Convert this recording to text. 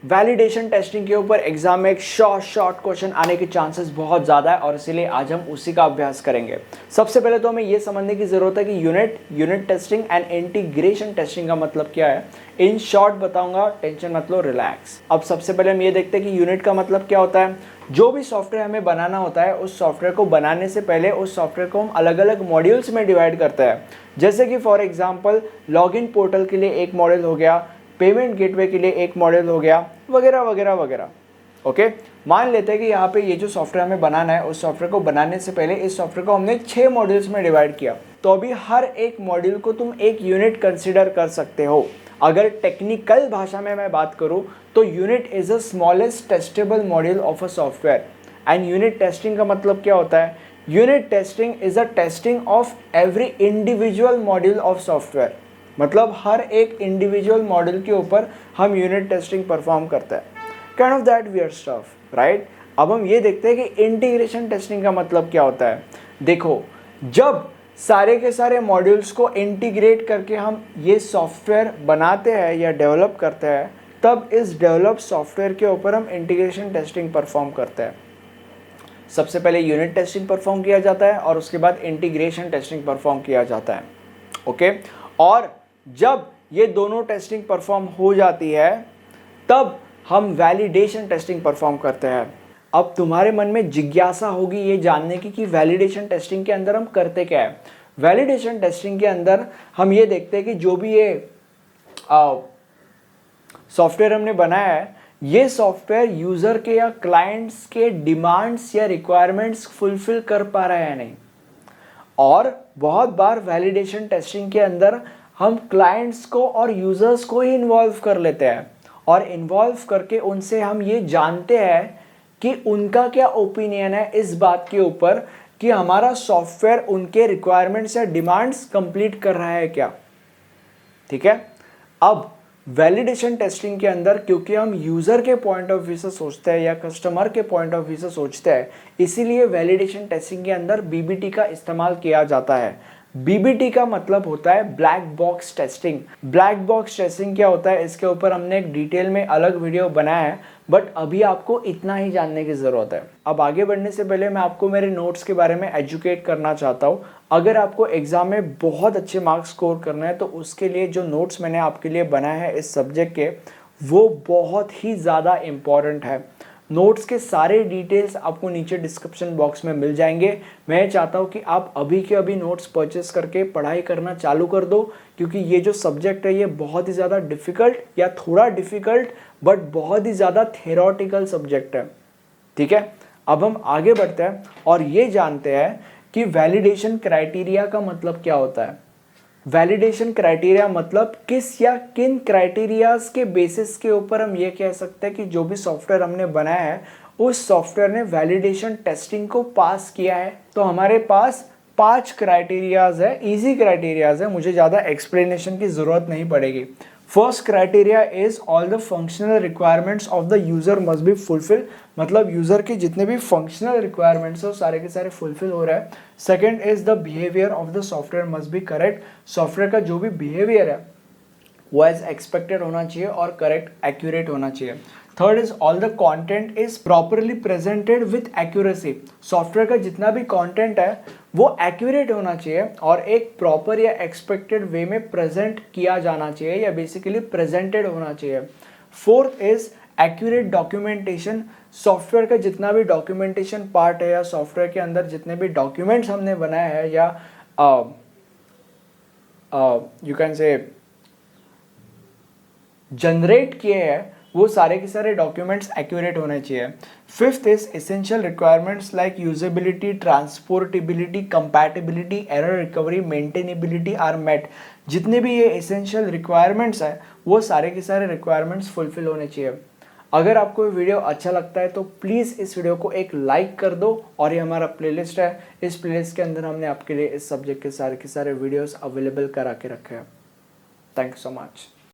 Validation testing के ऊपर exam में एक शॉर्ट क्वेश्चन आने के चांसेस बहुत ज़्यादा है और इसीलिए आज हम उसी का अभ्यास करेंगे। सबसे पहले तो हमें यह समझने की ज़रूरत है कि unit testing and integration testing का मतलब क्या है। इन शॉर्ट बताऊंगा, टेंशन मत लो, रिलैक्स। अब सबसे पहले हम ये देखते हैं कि यूनिट का मतलब क्या होता है। जो भी सॉफ्टवेयर हमें बनाना होता है, उस सॉफ्टवेयर को बनाने से पहले उस सॉफ्टवेयर को हम अलग अलग मॉड्यूल्स में डिवाइड करते हैं। जैसे कि फॉर एग्जाम्पल लॉगिन पोर्टल के लिए एक मॉड्यूल हो गया, पेमेंट गेटवे के लिए एक मॉडल हो गया, वगैरह वगैरह वगैरह। ओके, मान लेते हैं कि यहाँ पे ये जो सॉफ्टवेयर हमें बनाना है, उस सॉफ्टवेयर को बनाने से पहले इस सॉफ्टवेयर को हमने 6 मॉड्यूल्स में डिवाइड किया। तो अभी हर एक मॉड्यूल को तुम एक यूनिट कंसिडर कर सकते हो। अगर टेक्निकल भाषा में मैं बात करूँ तो unit is a smallest testable module of a software. And unit testing का मतलब क्या होता है? Unit testing is a testing of every individual module of software. मतलब हर एक इंडिविजुअल मॉडल के ऊपर हम यूनिट टेस्टिंग परफॉर्म करते हैं। Kind of that wear stuff, right. अब हम ये देखते हैं कि इंटीग्रेशन टेस्टिंग का मतलब क्या होता है। देखो, जब सारे के सारे मॉड्यूल्स को इंटीग्रेट करके हम ये सॉफ्टवेयर बनाते हैं या डेवलप करते हैं, तब इस डेवलप सॉफ्टवेयर के ऊपर हम इंटीग्रेशन टेस्टिंग परफॉर्म करते हैं। सबसे पहले यूनिट टेस्टिंग परफॉर्म किया जाता है और उसके बाद इंटीग्रेशन टेस्टिंग परफॉर्म किया जाता है। ओके, और जब ये दोनों टेस्टिंग परफॉर्म हो जाती है तब हम वैलिडेशन टेस्टिंग परफॉर्म करते हैं। अब तुम्हारे मन में जिज्ञासा होगी ये जानने की कि वैलिडेशन टेस्टिंग के अंदर हम करते क्या है। वैलिडेशन टेस्टिंग के अंदर हम ये देखते हैं कि जो भी ये सॉफ्टवेयर हमने बनाया है, ये सॉफ्टवेयर यूजर के या क्लाइंट्स के डिमांड्स या रिक्वायरमेंट्स फुलफिल कर पा रहा है या नहीं। और बहुत बार वैलिडेशन टेस्टिंग के अंदर हम क्लाइंट्स को और यूजर्स को ही इन्वॉल्व कर लेते हैं और इन्वॉल्व करके उनसे हम ये जानते हैं कि उनका क्या ओपिनियन है इस बात के ऊपर कि हमारा सॉफ्टवेयर उनके रिक्वायरमेंट्स या डिमांड्स कंप्लीट कर रहा है क्या। ठीक है। अब वैलिडेशन टेस्टिंग के अंदर क्योंकि हम यूजर के पॉइंट ऑफ व्यू से सोचते हैं या कस्टमर के पॉइंट ऑफ व्यू से सोचते हैं, इसीलिए वैलिडेशन टेस्टिंग के अंदर बीबीटी का इस्तेमाल किया जाता है। बीबीटी का मतलब होता है black box testing. Black box testing क्या होता है, इसके ऊपर हमने एक डिटेल में अलग वीडियो बनाया है, बट अभी आपको इतना ही जानने की जरूरत है। अब आगे बढ़ने से पहले मैं आपको मेरे नोट्स के बारे में एजुकेट करना चाहता हूँ। अगर आपको एग्जाम में बहुत अच्छे मार्क्स स्कोर करना है तो उसके लिए जो नोट्स मैंने आपके लिए बनाए हैं इस सब्जेक्ट के, वो बहुत ही ज़्यादा इम्पॉर्टेंट है। नोट्स के सारे डिटेल्स आपको नीचे डिस्क्रिप्शन बॉक्स में मिल जाएंगे। मैं चाहता हूँ कि आप अभी के अभी नोट्स परचेस करके पढ़ाई करना चालू कर दो, क्योंकि ये जो सब्जेक्ट है ये बहुत ही ज़्यादा डिफ़िकल्ट या थोड़ा डिफ़िकल्ट बट बहुत ही ज़्यादा थ्योरेटिकल सब्जेक्ट है। ठीक है, अब हम आगे बढ़ते हैं और ये जानते हैं कि वैलिडेशन क्राइटेरिया का मतलब क्या होता है। वैलिडेशन क्राइटेरिया मतलब किस या किन क्राइटेरियाज के बेसिस के ऊपर हम ये कह सकते हैं कि जो भी सॉफ्टवेयर हमने बनाया है उस सॉफ्टवेयर ने वैलिडेशन टेस्टिंग को पास किया है। तो हमारे पास 5 क्राइटेरियाज है, इजी क्राइटेरियाज है, मुझे ज़्यादा एक्सप्लेनेशन की ज़रूरत नहीं पड़ेगी। First criteria is all the functional requirements of the user must be fulfil. मतलब यूजर के जितने भी फंक्शनल रिक्वायरमेंट्स है वो सारे के सारे फुलफिल हो रहा है। Second is the behaviour of the software must be correct. Software का जो भी बिहेवियर है वो एज एक्सपेक्टेड होना चाहिए और करेक्ट एक्यूरेट होना चाहिए। Third is all the content is properly presented with accuracy. Software का जितना भी कंटेंट है वो एक्यूरेट होना चाहिए और एक प्रॉपर या एक्सपेक्टेड वे में प्रेजेंट किया जाना चाहिए या बेसिकली प्रेजेंटेड होना चाहिए। Fourth is accurate documentation. Software का जितना भी डॉक्यूमेंटेशन पार्ट है या सॉफ्टवेयर के अंदर जितने भी डॉक्यूमेंट्स हमने बनाए हैं या यू कैन से जनरेट किए हैं, वो सारे के सारे डॉक्यूमेंट्स एक्यूरेट होने चाहिए। Fifth is essential requirements like usability, transportability, compatibility, error recovery, maintainability are met. जितने भी ये एसेंशियल रिक्वायरमेंट्स हैं वो सारे के सारे रिक्वायरमेंट्स फुलफिल होने चाहिए। अगर आपको ये वीडियो अच्छा लगता है तो प्लीज़ इस वीडियो को एक लाइक कर दो। और ये हमारा प्लेलिस्ट है, इस प्लेलिस्ट के अंदर हमने आपके लिए इस सब्जेक्ट के सारे वीडियोस अवेलेबल करा के रखे हैं। Thank you so much.